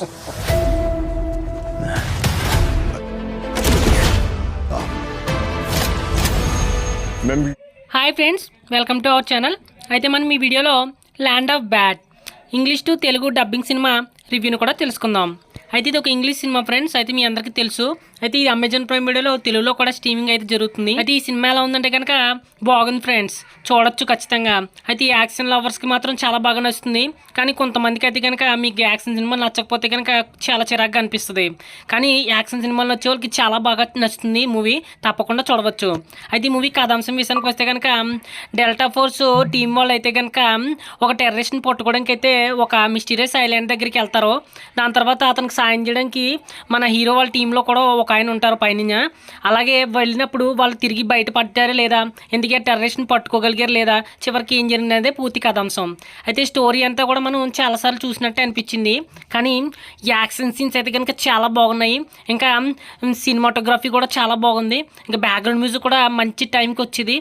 Hi friends, welcome to our channel. అయితే మనం ఈ వీడియోలో land of bad English to Telugu dubbing cinema రివ్యూను కూడా తెలుసుకుందాం. అయితే ఇది ఒక ఇంగ్లీష్ సినిమా ఫ్రెండ్స్. అయితే మీ అందరికీ తెలుసు. అయితే ఈ అమెజాన్ ప్రైమ్ వీడియోలో తెలుగులో కూడా స్ట్రీమింగ్ అయితే జరుగుతుంది. అయితే ఈ సినిమా ఎలా ఉందంటే కనుక బాగుంది ఫ్రెండ్స్, చూడొచ్చు ఖచ్చితంగా. అయితే ఈ యాక్షన్ లవర్స్కి మాత్రం చాలా బాగా నచ్చుతుంది. కానీ కొంతమందికి అయితే కనుక మీకు యాక్షన్ సినిమా నచ్చకపోతే కనుక చాలా చిరాగ్గా అనిపిస్తుంది. కానీ యాక్షన్ సినిమాలు వచ్చే వాళ్ళకి చాలా బాగా నచ్చుతుంది మూవీ, తప్పకుండా చూడవచ్చు. అయితే ఈ మూవీ కథాంశం విషయానికి వస్తే కనుక డెల్టా ఫోర్స్ టీం వాళ్ళు అయితే కనుక ఒక టెర్రరిస్ట్ని పట్టుకోవడానికి అయితే ఒక మిస్టీరియస్ ఐలాండ్ దగ్గరికి వెళ్తారు. దాని తర్వాత అతనికి సాయం చేయడానికి మన హీరో వాళ్ళ టీంలో కూడా ఒక ఆయన ఉంటారు పైన. అలాగే వెళ్ళినప్పుడు వాళ్ళు తిరిగి బయటపడ్డారా లేదా, ఎందుకే టెర్రరిస్ట్ని పట్టుకోగలిగారు లేదా, చివరికి ఏం జరిగింది అనేది పూర్తి కథాంశం. అయితే స్టోరీ అంతా కూడా మనం చాలాసార్లు చూసినట్టే అనిపించింది. కానీ యాక్షన్ సీన్స్ అయితే కనుక చాలా బాగున్నాయి. ఇంకా సినిమాటోగ్రఫీ కూడా చాలా బాగుంది. ఇంకా బ్యాక్గ్రౌండ్ మ్యూజిక్ కూడా మంచి టైంకి వచ్చేది.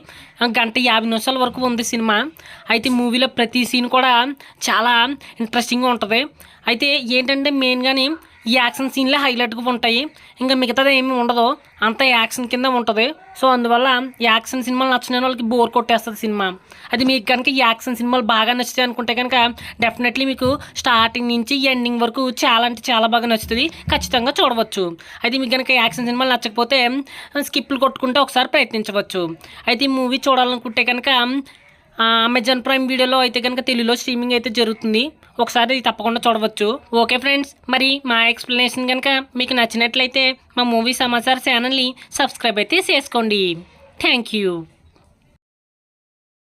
1:50 వరకు ఉంది సినిమా. అయితే మూవీలో ప్రతి సీన్ కూడా చాలా ఇంట్రెస్టింగ్గా ఉంటుంది. అయితే ఏంటంటే మెయిన్గాని ఈ యాక్షన్ సీన్లే హైలైట్గా ఉంటాయి. ఇంకా మిగతాది ఏమీ ఉండదు, అంతా యాక్షన్ కింద ఉంటుంది. సో అందువల్ల యాక్షన్ సినిమాలు నచ్చిన వాళ్ళకి బోర్ కొట్టేస్తుంది సినిమా. అది మీకు కనుక ఈ యాక్షన్ సినిమాలు బాగా నచ్చుతాయి అనుకుంటే కనుక డెఫినెట్లీ మీకు స్టార్టింగ్ నుంచి ఎండింగ్ వరకు చాలా అంటే చాలా బాగా నచ్చుతుంది, ఖచ్చితంగా చూడవచ్చు. అయితే మీకు కనుక యాక్షన్ సినిమాలు నచ్చకపోతే స్కిప్లు కొట్టుకుంటే ఒకసారి ప్రయత్నించవచ్చు. అయితే ఈ మూవీ చూడాలనుకుంటే కనుక అమెజాన్ ప్రైమ్ వీడియోలో అయితే కనుక తెలుగులో స్ట్రీమింగ్ అయితే జరుగుతుంది, ఒకసారి తప్పకుండా చూడవచ్చు. ఓకే ఫ్రెండ్స్, మరి మా ఎక్స్ప్లెనేషన్ కనుక మీకు నచ్చినట్లయితే మా మూవీ సమాచార ఛానల్ని సబ్స్క్రైబ్ అయితే చేసుకోండి. Thank you.